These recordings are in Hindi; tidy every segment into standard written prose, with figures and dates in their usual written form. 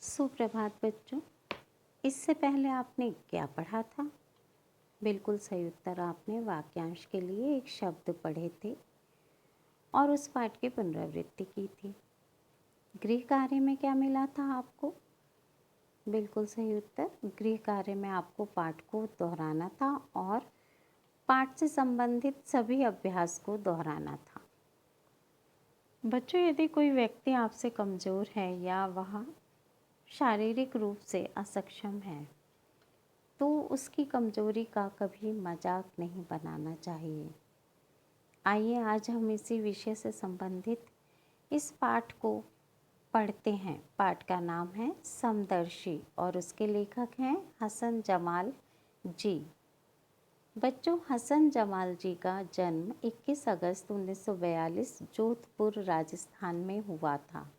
सुप्रभात बच्चों। इससे पहले आपने क्या पढ़ा था? बिल्कुल सही उत्तर। आपने वाक्यांश के लिए एक शब्द पढ़े थे और उस पाठ की पुनरावृत्ति की थी। गृह कार्य में क्या मिला था आपको? बिल्कुल सही उत्तर। गृह कार्य में आपको पाठ को दोहराना था और पाठ से संबंधित सभी अभ्यास को दोहराना था। बच्चों, यदि कोई व्यक्ति आपसे कमज़ोर है या वह शारीरिक रूप से असक्षम है तो उसकी कमज़ोरी का कभी मजाक नहीं बनाना चाहिए। आइए आज हम इसी विषय से संबंधित इस पाठ को पढ़ते हैं। पाठ का नाम है समदर्शी और उसके लेखक हैं हसन जमाल जी। बच्चों, हसन जमाल जी का जन्म 21 अगस्त 1942 जोधपुर राजस्थान में हुआ था।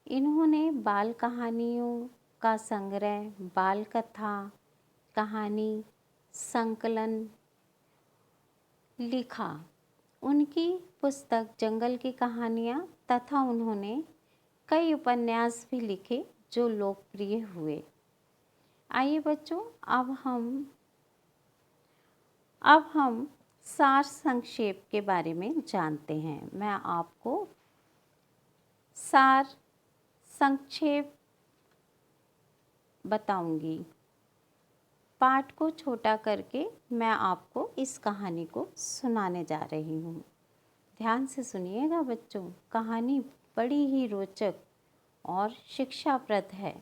इन्होंने बाल कहानियों का संग्रह, बाल कथा, कहानी संकलन लिखा। उनकी पुस्तक जंगल की कहानियाँ तथा उन्होंने कई उपन्यास भी लिखे जो लोकप्रिय हुए। आइए बच्चों, अब हम सार संक्षेप के बारे में जानते हैं। मैं आपको सार संक्षेप बताऊंगी। पाठ को छोटा करके मैं आपको इस कहानी को सुनाने जा रही हूँ। ध्यान से सुनिएगा बच्चों। कहानी बड़ी ही रोचक और शिक्षाप्रद है।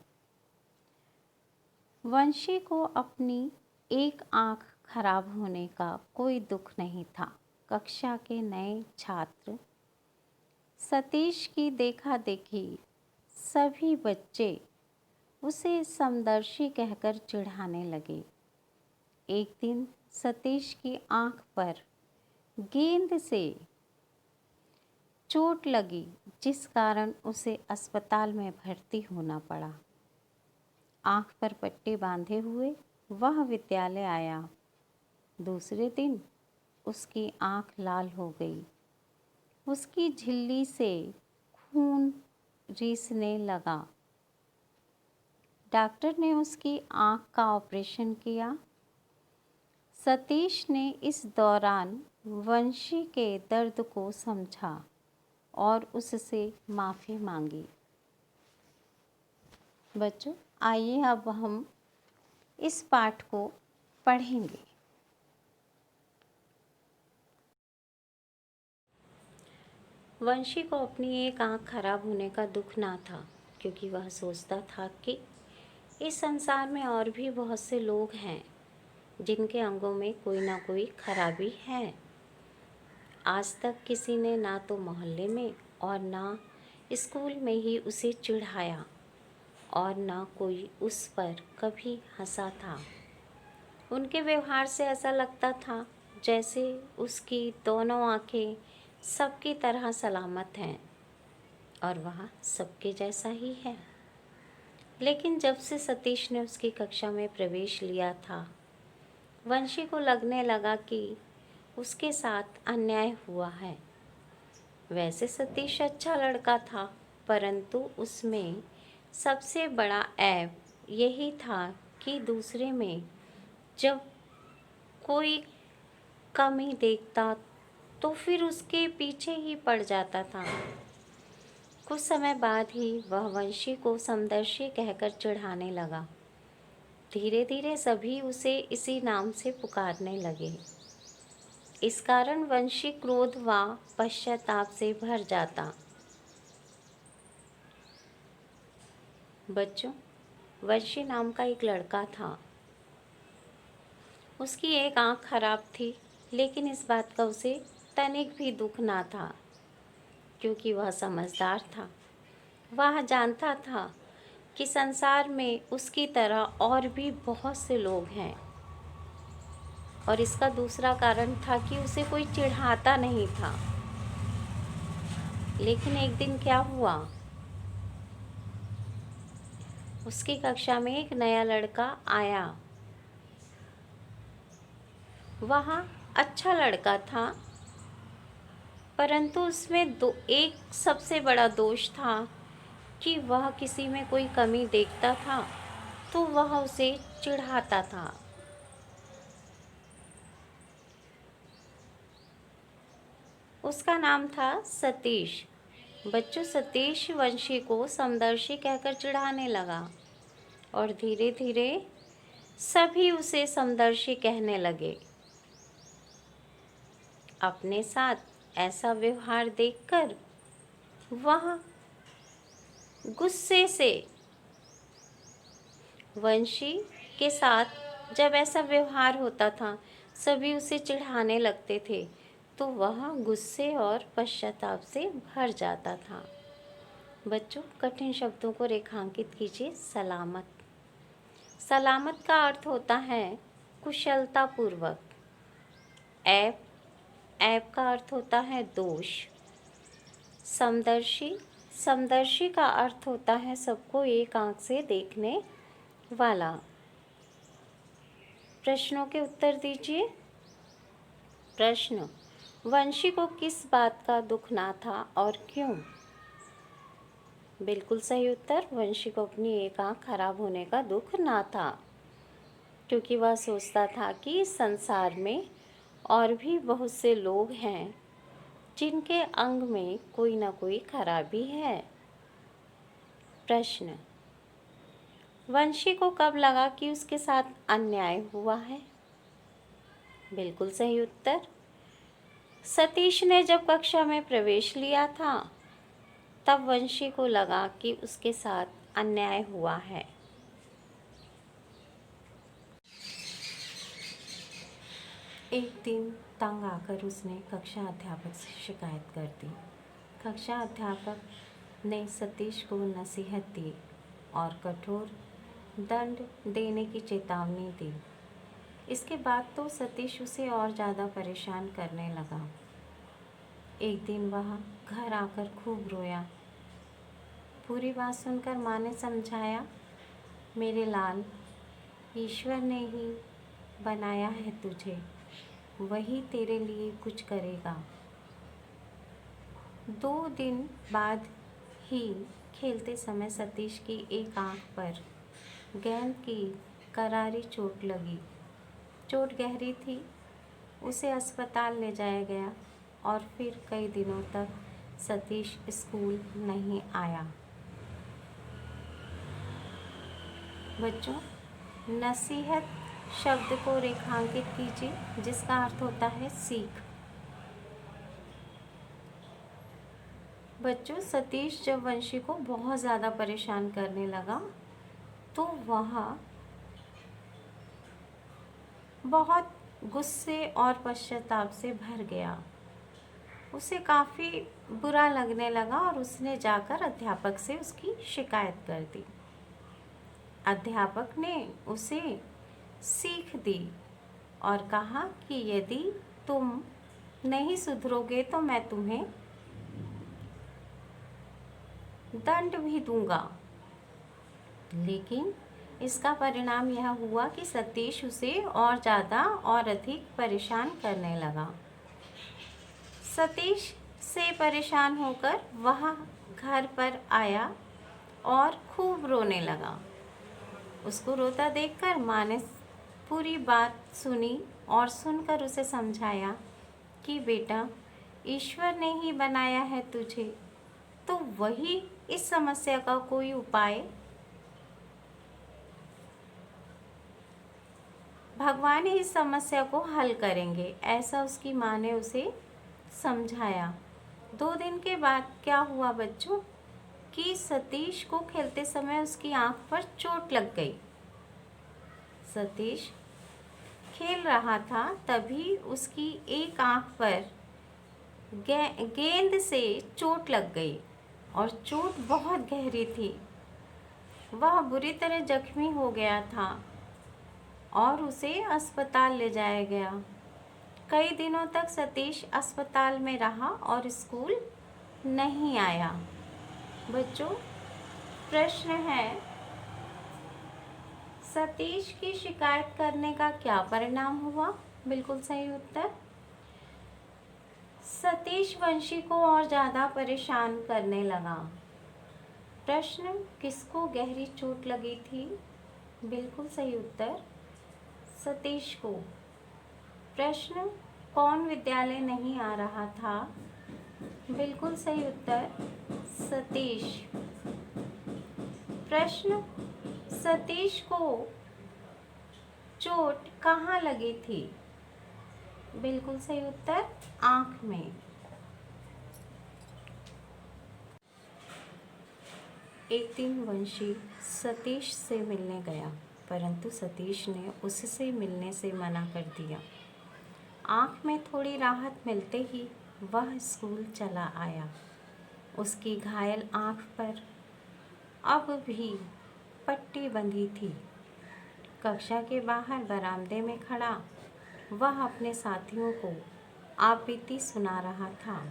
वंशी को अपनी एक आँख खराब होने का कोई दुख नहीं था। कक्षा के नए छात्र सतीश की देखा देखी सभी बच्चे उसे समदर्शी कहकर चिढ़ाने लगे। एक दिन सतीश की आँख पर गेंद से चोट लगी जिस कारण उसे अस्पताल में भर्ती होना पड़ा। आँख पर पट्टी बांधे हुए वह विद्यालय आया। दूसरे दिन उसकी आँख लाल हो गई। उसकी झिल्ली से खून रिसने लगा। डॉक्टर ने उसकी आँख का ऑपरेशन किया। सतीश ने इस दौरान वंशी के दर्द को समझा और उससे माफ़ी मांगी। बच्चों, आइए अब हम इस पाठ को पढ़ेंगे। वंशी को अपनी एक आँख खराब होने का दुख ना था, क्योंकि वह सोचता था कि इस संसार में और भी बहुत से लोग हैं जिनके अंगों में कोई ना कोई खराबी है। आज तक किसी ने ना तो मोहल्ले में और ना स्कूल में ही उसे चिढ़ाया और ना कोई उस पर कभी हंसा था। उनके व्यवहार से ऐसा लगता था जैसे उसकी दोनों आँखें सबकी तरह सलामत हैं और वह सबके जैसा ही है। लेकिन जब से सतीश ने उसकी कक्षा में प्रवेश लिया था, वंशी को लगने लगा कि उसके साथ अन्याय हुआ है। वैसे सतीश अच्छा लड़का था, परंतु उसमें सबसे बड़ा ऐब यही था कि दूसरे में जब कोई कमी देखता तो फिर उसके पीछे ही पड़ जाता था। कुछ समय बाद ही वह वंशी को समदर्शी कहकर चिढ़ाने लगा। धीरे धीरे सभी उसे इसी नाम से पुकारने लगे। इस कारण वंशी क्रोध व पश्चाताप से भर जाता। बच्चों, वंशी नाम का एक लड़का था। उसकी एक आँख खराब थी, लेकिन इस बात का उसे तनिक भी दुख ना था, क्योंकि वह समझदार था। वह जानता था कि संसार में उसकी तरह और भी बहुत से लोग हैं। और इसका दूसरा कारण था कि उसे कोई चिढ़ाता नहीं था। लेकिन एक दिन क्या हुआ, उसकी कक्षा में एक नया लड़का आया। वह अच्छा लड़का था, परंतु उसमें एक सबसे बड़ा दोष था कि वह किसी में कोई कमी देखता था तो वह उसे चिढ़ाता था। उसका नाम था सतीश। बच्चों, सतीश वंशी को समदर्शी कहकर चिढ़ाने लगा और धीरे धीरे सभी उसे समदर्शी कहने लगे। अपने साथ ऐसा व्यवहार देखकर वह गुस्से से वंशी के साथ जब ऐसा व्यवहार होता था, सभी उसे चिढ़ाने लगते थे, तो वह गुस्से और पश्चाताप से भर जाता था। बच्चों, कठिन शब्दों को रेखांकित कीजिए। सलामत। सलामत का अर्थ होता है कुशलतापूर्वक। ऐब। ऐब का अर्थ होता है दोष। समदर्शी। समदर्शी का अर्थ होता है सबको एक आंख से देखने वाला। प्रश्नों के उत्तर दीजिए। प्रश्न: वंशी को किस बात का दुख ना था और क्यों? बिल्कुल सही उत्तर, वंशी को अपनी एक आंख खराब होने का दुख ना था, क्योंकि वह सोचता था कि इस संसार में और भी बहुत से लोग हैं जिनके अंग में कोई ना कोई खराबी है। प्रश्न: वंशी को कब लगा कि उसके साथ अन्याय हुआ है? बिल्कुल सही उत्तर, सतीश ने जब कक्षा में प्रवेश लिया था तब वंशी को लगा कि उसके साथ अन्याय हुआ है। एक दिन तंग आकर उसने कक्षा अध्यापक से शिकायत कर दी। कक्षा अध्यापक ने सतीश को नसीहत दी और कठोर दंड देने की चेतावनी दी। इसके बाद तो सतीश उसे और ज़्यादा परेशान करने लगा। एक दिन वह घर आकर खूब रोया। पूरी बात सुनकर माँ ने समझाया, मेरे लाल, ईश्वर ने ही बनाया है तुझे, वही तेरे लिए कुछ करेगा। 2 दिन बाद ही खेलते समय सतीश की एक आंख पर गेंद की करारी चोट लगी। चोट गहरी थी। उसे अस्पताल ले जाया गया और फिर कई दिनों तक सतीश स्कूल नहीं आया। बच्चों, नसीहत शब्द को रेखांकित कीजिए, जिसका अर्थ होता है सीख। बच्चों, सतीश जब वंशी को बहुत ज़्यादा परेशान करने लगा तो वह बहुत गुस्से और पश्चाताप से भर गया। उसे काफ़ी बुरा लगने लगा और उसने जाकर अध्यापक से उसकी शिकायत कर दी। अध्यापक ने उसे सीख दी और कहा कि यदि तुम नहीं सुधरोगे तो मैं तुम्हें दंड भी दूंगा। लेकिन इसका परिणाम यह हुआ कि सतीश उसे और ज़्यादा और अधिक परेशान करने लगा। सतीश से परेशान होकर वह घर पर आया और खूब रोने लगा। उसको रोता देखकर माँ ने पूरी बात सुनी और सुनकर उसे समझाया कि बेटा, ईश्वर ने ही बनाया है तुझे, तो वही इस समस्या का कोई उपाय, भगवान ही इस समस्या को हल करेंगे, ऐसा उसकी माँ ने उसे समझाया। 2 दिन के बाद क्या हुआ बच्चों कि सतीश को खेलते समय उसकी आंख पर चोट लग गई। सतीश खेल रहा था, तभी उसकी एक आंख पर गेंद से चोट लग गई और चोट बहुत गहरी थी। वह बुरी तरह जख्मी हो गया था और उसे अस्पताल ले जाया गया। कई दिनों तक सतीश अस्पताल में रहा और स्कूल नहीं आया। बच्चों, प्रश्न है, सतीश की शिकायत करने का क्या परिणाम हुआ? बिल्कुल सही उत्तर, सतीश वंशी को और ज़्यादा परेशान करने लगा। प्रश्न, किसको गहरी चोट लगी थी? बिल्कुल सही उत्तर, सतीश को। प्रश्न, कौन विद्यालय नहीं आ रहा था? बिल्कुल सही उत्तर, सतीश। प्रश्न, सतीश को चोट कहाँ लगी थी? बिल्कुल सही उत्तर, आँख में। एक दिन वंशी सतीश से मिलने गया, परंतु सतीश ने उससे मिलने से मना कर दिया। आँख में थोड़ी राहत मिलते ही वह स्कूल चला आया। उसकी घायल आँख पर अब भी पट्टी बंधी थी। कक्षा के बाहर बरामदे में खड़ा वह अपने साथियों को आपबीती सुना रहा था।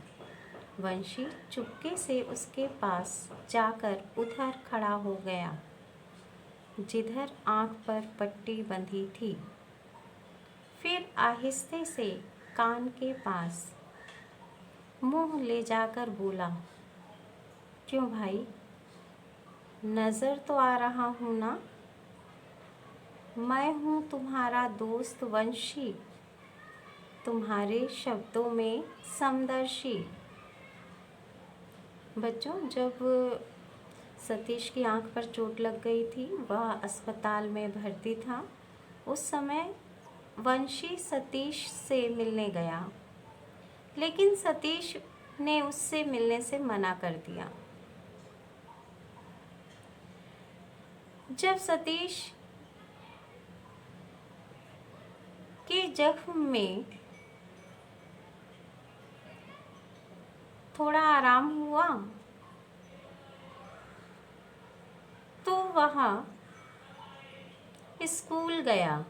वंशी चुपके से उसके पास जाकर उधर खड़ा हो गया जिधर आँख पर पट्टी बंधी थी। फिर आहिस्ते से कान के पास मुंह ले जाकर बोला, क्यों भाई, नज़र तो आ रहा हूँ ना? मैं हूँ तुम्हारा दोस्त वंशी, तुम्हारे शब्दों में समदर्शी। बच्चों, जब सतीश की आंख पर चोट लग गई थी, वह अस्पताल में भर्ती था। उस समय वंशी सतीश से मिलने गया, लेकिन सतीश ने उससे मिलने से मना कर दिया। जब सतीश के जख्म में थोड़ा आराम हुआ तो वह स्कूल गया,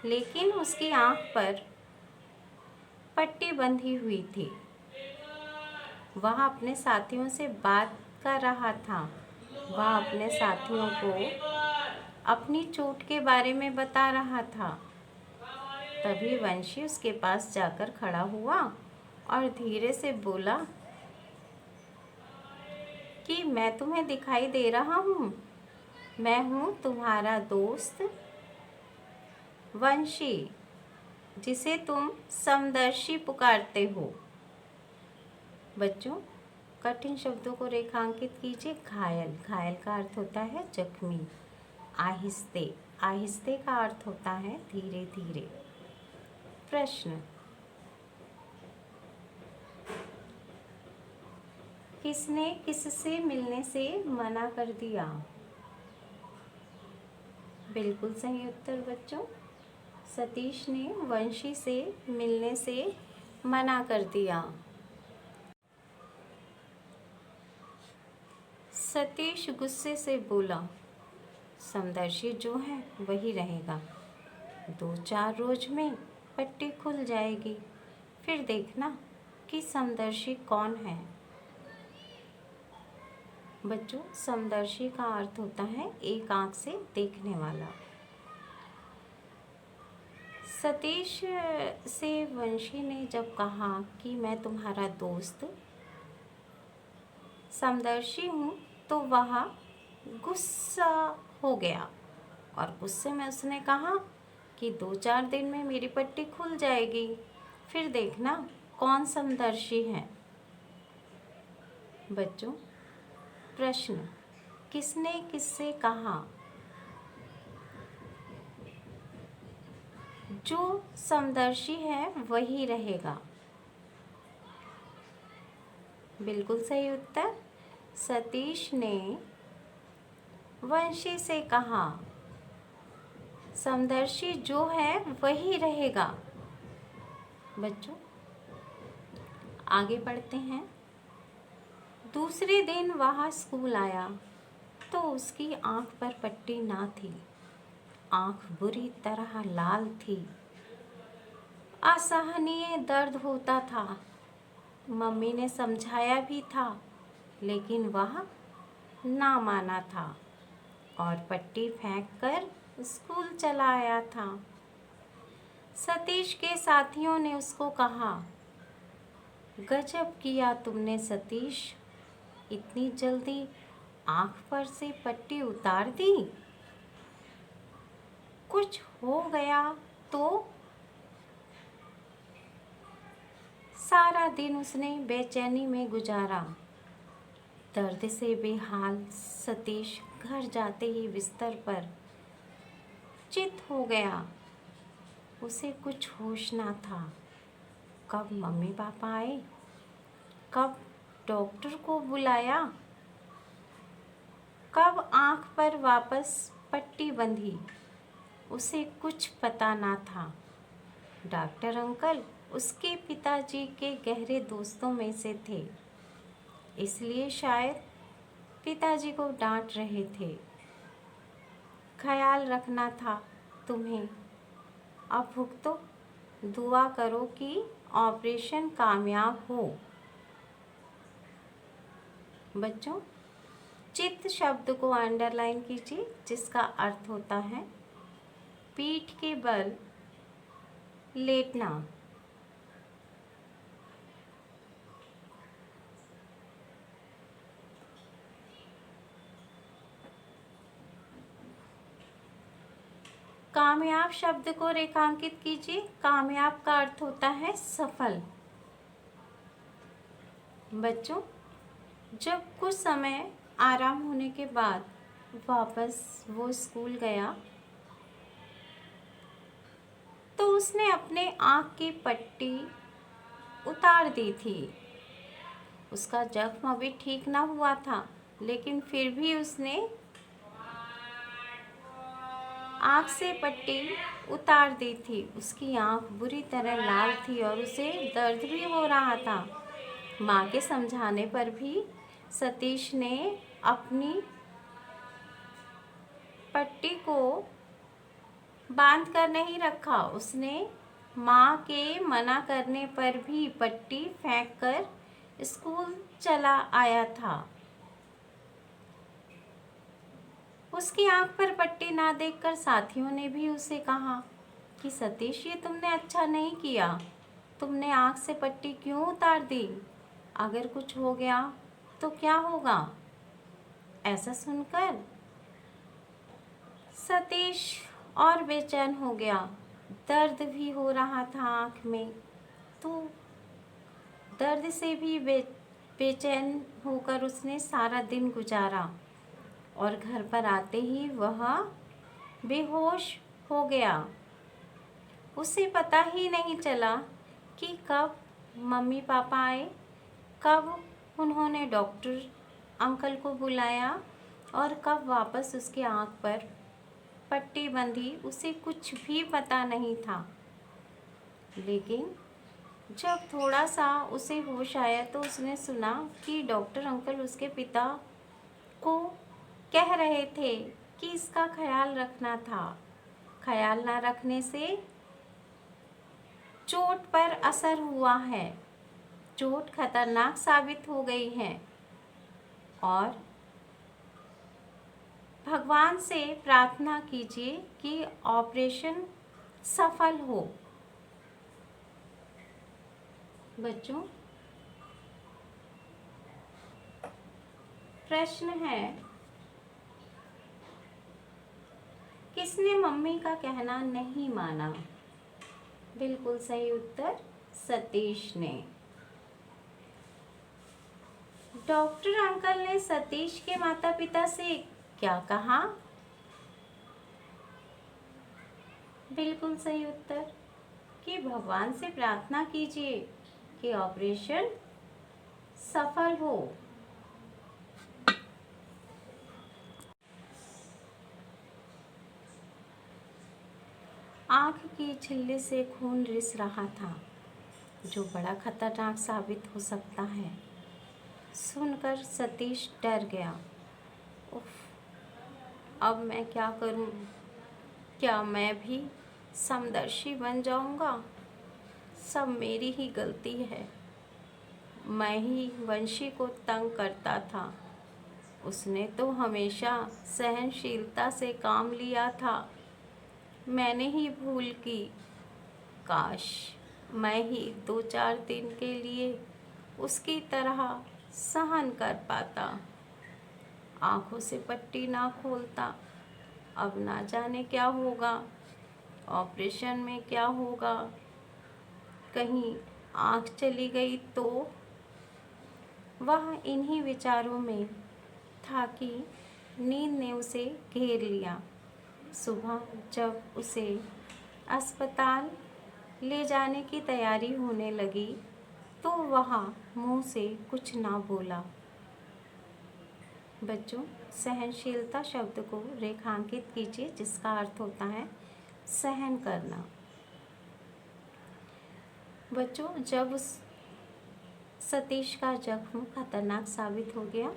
लेकिन उसकी आंख पर पट्टी बंधी हुई थी। वह अपने साथियों से बात कर रहा था। वह अपने साथियों को अपनी चोट के बारे में बता रहा था। तभी वंशी उसके पास जाकर खड़ा हुआ और धीरे से बोला कि मैं तुम्हें दिखाई दे रहा हूँ, मैं हूँ तुम्हारा दोस्त वंशी, जिसे तुम समदर्शी पुकारते हो। बच्चों, कठिन शब्दों को रेखांकित कीजिए। घायल, घायल का अर्थ होता है जख्मी। आहिस्ते, आहिस्ते का अर्थ होता है धीरे धीरे। प्रश्न, किसने किससे मिलने से मना कर दिया? बिल्कुल सही उत्तर बच्चों, सतीश ने वंशी से मिलने से मना कर दिया। सतीश गुस्से से बोला, समदर्शी जो है वही रहेगा, 2-4 रोज में पट्टी खुल जाएगी, फिर देखना कि समदर्शी कौन है। बच्चों, समदर्शी का अर्थ होता है एक आंख से देखने वाला। सतीश से वंशी ने जब कहा कि मैं तुम्हारा दोस्त समदर्शी हूँ, तो वह गुस्सा हो गया और गुस्से में उसने कहा कि 2-4 दिन में मेरी पट्टी खुल जाएगी, फिर देखना कौन समदर्शी है। बच्चों, प्रश्न, किसने किससे कहा? जो समदर्शी है वही रहेगा। बिल्कुल सही उत्तर, सतीश ने वंशी से कहा, समदर्शी जो है वही रहेगा। बच्चों, आगे बढ़ते हैं। दूसरे दिन वह स्कूल आया तो उसकी आंख पर पट्टी ना थी। आंख बुरी तरह लाल थी। असहनीय दर्द होता था। मम्मी ने समझाया भी था, लेकिन वह ना माना था और पट्टी फेंक कर स्कूल चला आया था। सतीश के साथियों ने उसको कहा, गजब किया तुमने सतीश, इतनी जल्दी आँख पर से पट्टी उतार दी? कुछ हो गया तो? सारा दिन उसने बेचैनी में गुजारा। दर्द से बेहाल सतीश घर जाते ही बिस्तर पर चित हो गया। उसे कुछ होश ना था। कब मम्मी पापा आए, कब डॉक्टर को बुलाया, कब आँख पर वापस पट्टी बंधी, उसे कुछ पता ना था। डॉक्टर अंकल उसके पिताजी के गहरे दोस्तों में से थे, इसलिए शायद पिताजी को डांट रहे थे। ख्याल रखना था तुम्हें, अब भुगतो, दुआ करो कि ऑपरेशन कामयाब हो। बच्चों, चित्त शब्द को अंडरलाइन कीजिए, जिसका अर्थ होता है पीठ के बल लेटना। कामयाब शब्द को रेखांकित कीजिए। कामयाब का अर्थ होता है सफल। बच्चों, जब कुछ समय आराम होने के बाद वापस वो स्कूल गया तो उसने अपने आँख की पट्टी उतार दी थी। उसका जख्म अभी ठीक ना हुआ था, लेकिन फिर भी उसने आँख से पट्टी उतार दी थी। उसकी आँख बुरी तरह लाल थी और उसे दर्द भी हो रहा था। माँ के समझाने पर भी सतीश ने अपनी पट्टी को बांध कर नहीं रखा। उसने माँ के मना करने पर भी पट्टी फेंक कर स्कूल चला आया था। उसकी आँख पर पट्टी ना देखकर साथियों ने भी उसे कहा कि सतीश, ये तुमने अच्छा नहीं किया। तुमने आँख से पट्टी क्यों उतार दी? अगर कुछ हो गया तो क्या होगा? ऐसा सुनकर सतीश और बेचैन हो गया। दर्द भी हो रहा था आँख में, तो दर्द से भी बेचैन होकर उसने सारा दिन गुजारा और घर पर आते ही वह बेहोश हो गया। उसे पता ही नहीं चला कि कब मम्मी पापा आए, कब उन्होंने डॉक्टर अंकल को बुलाया और कब वापस उसके आँख पर पट्टी बंधी। उसे कुछ भी पता नहीं था। लेकिन जब थोड़ा सा उसे होश आया तो उसने सुना कि डॉक्टर अंकल उसके पिता को कह रहे थे कि इसका ख्याल रखना था। ख्याल ना रखने से चोट पर असर हुआ है, चोट खतरनाक साबित हो गई है और भगवान से प्रार्थना कीजिए कि ऑपरेशन सफल हो। बच्चों, प्रश्न है, किसने मम्मी का कहना नहीं माना? बिल्कुल सही उत्तर सतीश ने। डॉक्टर अंकल ने सतीश के माता पिता से क्या कहा? बिल्कुल सही उत्तर कि भगवान से प्रार्थना कीजिए कि ऑपरेशन सफल हो। आँख की झिल्ली से खून रिस रहा था, जो बड़ा खतरनाक साबित हो सकता है। सुनकर सतीश डर गया। उफ, अब मैं क्या करूं? क्या मैं भी समदर्शी बन जाऊंगा? सब मेरी ही गलती है। मैं ही वंशी को तंग करता था। उसने तो हमेशा सहनशीलता से काम लिया था। मैंने ही भूल की। काश मैं ही 2-4 दिन के लिए उसकी तरह सहन कर पाता, आंखों से पट्टी ना खोलता। अब ना जाने क्या होगा, ऑपरेशन में क्या होगा, कहीं आँख चली गई तो। वह इन्हीं विचारों में था कि नींद ने उसे घेर लिया। सुबह जब उसे अस्पताल ले जाने की तैयारी होने लगी तो वह मुंह से कुछ ना बोला। बच्चों, सहनशीलता शब्द को रेखांकित कीजिए, जिसका अर्थ होता है सहन करना। बच्चों, जब उस सतीश का जख्म खतरनाक साबित हो गया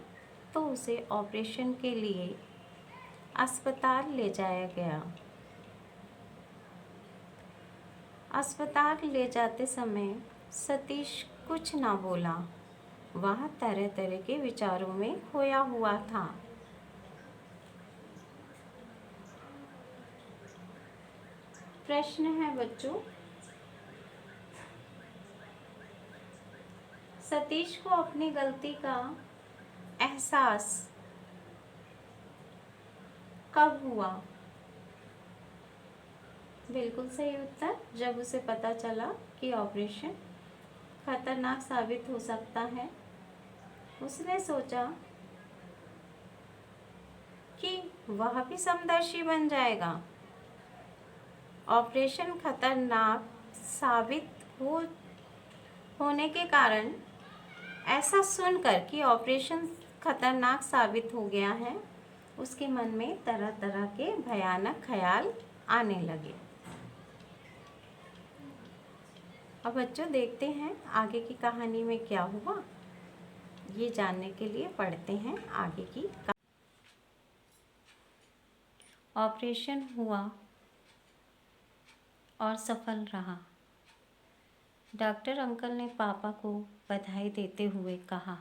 तो उसे ऑपरेशन के लिए अस्पताल ले जाया गया। अस्पताल ले जाते समय सतीश कुछ ना बोला। वह तरह तरह के विचारों में खोया हुआ था। प्रश्न है बच्चों, सतीश को अपनी गलती का एहसास कब हुआ? बिल्कुल सही उत्तर, जब उसे पता चला कि ऑपरेशन खतरनाक साबित हो सकता है। उसने सोचा कि वह भी समदर्शी बन जाएगा। ऑपरेशन खतरनाक साबित होने के कारण, ऐसा सुनकर कि ऑपरेशन खतरनाक साबित हो गया है, उसके मन में तरह तरह के भयानक ख्याल आने लगे। अब बच्चों देखते हैं आगे की कहानी में क्या हुआ। ये जानने के लिए पढ़ते हैं आगे की। ऑपरेशन हुआ और सफल रहा। डॉक्टर अंकल ने पापा को बधाई देते हुए कहा,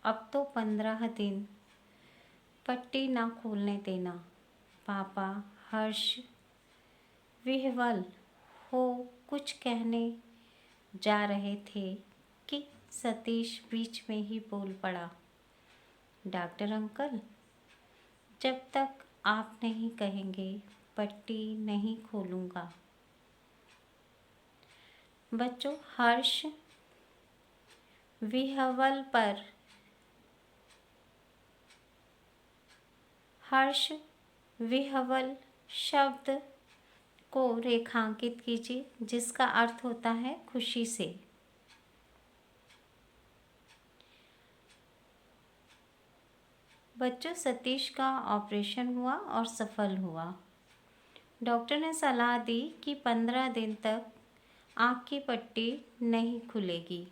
अब तो 15 दिन पट्टी ना खोलने देना। पापा हर्ष विह्वल हो कुछ कहने जा रहे थे कि सतीश बीच में ही बोल पड़ा, डॉक्टर अंकल, जब तक आप नहीं कहेंगे पट्टी नहीं खोलूँगा। बच्चों, हर्ष विह्वल शब्द को रेखांकित कीजिए, जिसका अर्थ होता है खुशी से। बच्चों, सतीश का ऑपरेशन हुआ और सफल हुआ। डॉक्टर ने सलाह दी कि 15 दिन तक आँख की पट्टी नहीं खुलेगी।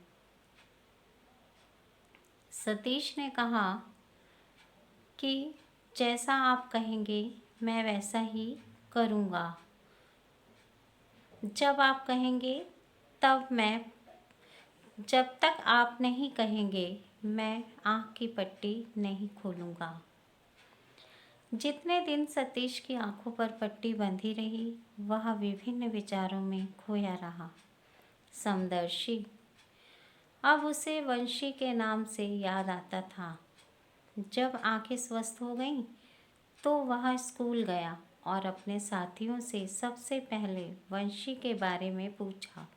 सतीश ने कहा कि जैसा आप कहेंगे मैं वैसा ही करूँगा। जब तक आप नहीं कहेंगे मैं आँख की पट्टी नहीं खोलूँगा। जितने दिन सतीश की आंखों पर पट्टी बंधी रही, वह विभिन्न विचारों में खोया रहा। समदर्शी अब उसे वंशी के नाम से याद आता था। जब आंखें स्वस्थ हो गईं, तो वह स्कूल गया और अपने साथियों से सबसे पहले वंशी के बारे में पूछा।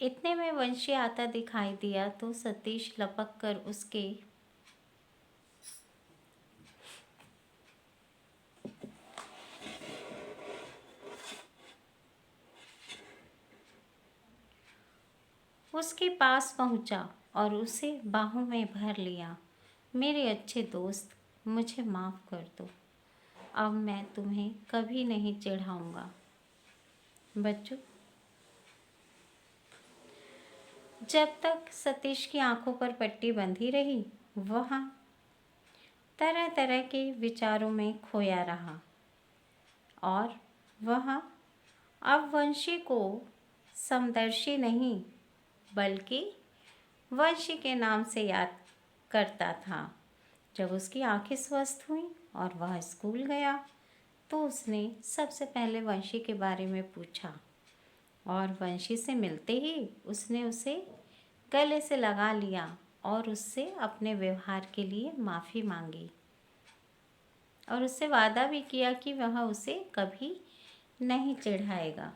इतने में वंशी आता दिखाई दिया तो सतीश लपक कर उसके पास पहुंचा और उसे बाहों में भर लिया। मेरे अच्छे दोस्त, मुझे माफ़ कर दो। अब मैं तुम्हें कभी नहीं चिढ़ाऊंगा। बच्चों, जब तक सतीश की आंखों पर पट्टी बंधी रही, वह तरह तरह के विचारों में खोया रहा और वह अब वंशी को समदर्शी नहीं बल्कि वंशी के नाम से याद करता था। जब उसकी आंखें स्वस्थ हुईं और वह स्कूल गया तो उसने सबसे पहले वंशी के बारे में पूछा और वंशी से मिलते ही उसने उसे गले से लगा लिया और उससे अपने व्यवहार के लिए माफ़ी मांगी और उससे वादा भी किया कि वह उसे कभी नहीं चिढ़ाएगा।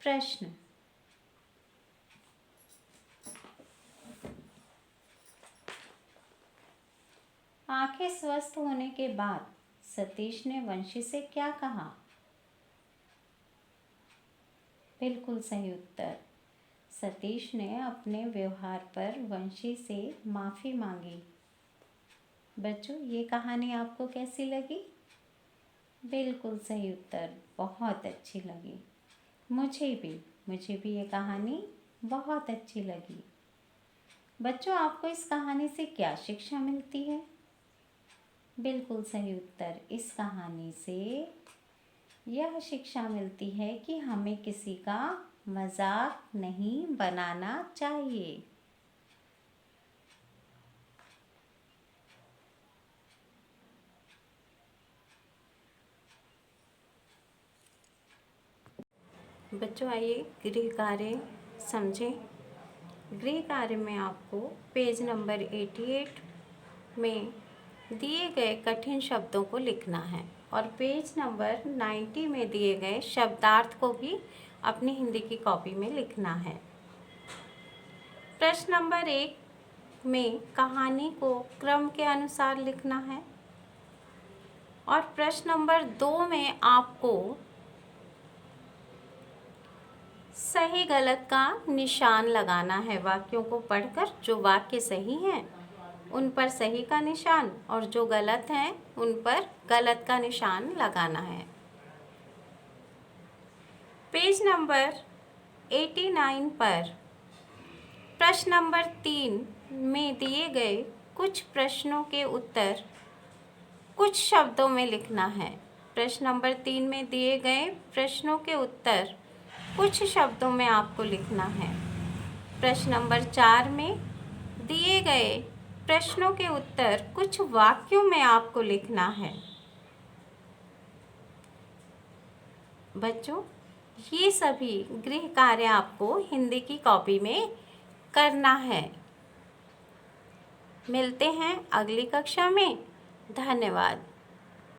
प्रश्न। आंखें स्वस्थ होने के बाद सतीश ने वंशी से क्या कहा? बिल्कुल सही उत्तर। सतीश ने अपने व्यवहार पर वंशी से माफ़ी मांगी। बच्चों, ये कहानी आपको कैसी लगी? बिल्कुल सही उत्तर, बहुत अच्छी लगी। मुझे भी ये कहानी बहुत अच्छी लगी। बच्चों, आपको इस कहानी से क्या शिक्षा मिलती है? बिल्कुल सही उत्तर, इस कहानी से यह शिक्षा मिलती है कि हमें किसी का मजाक नहीं बनाना चाहिए। बच्चों, आइए गृह कार्य समझें। गृह कार्य में आपको पेज नंबर 88 में दिए गए कठिन शब्दों को लिखना है और पेज नंबर 90 में दिए गए शब्दार्थ को भी अपनी हिंदी की कॉपी में लिखना है। प्रश्न नंबर 1 में कहानी को क्रम के अनुसार लिखना है और प्रश्न नंबर 2 में आपको सही गलत का निशान लगाना है। वाक्यों को पढ़कर जो वाक्य सही हैं उन पर सही का निशान और जो गलत हैं उन पर गलत का निशान लगाना है। पेज नंबर 89 पर प्रश्न नंबर 3 में दिए गए कुछ प्रश्नों के उत्तर कुछ शब्दों में लिखना है। प्रश्न नंबर 3 में दिए गए प्रश्नों के उत्तर कुछ शब्दों में आपको लिखना है। प्रश्न नंबर 4 में दिए गए प्रश्नों के उत्तर कुछ वाक्यों में आपको लिखना है। बच्चों, ये सभी गृह कार्य आपको हिंदी की कॉपी में करना है। मिलते हैं अगली कक्षा में। धन्यवाद।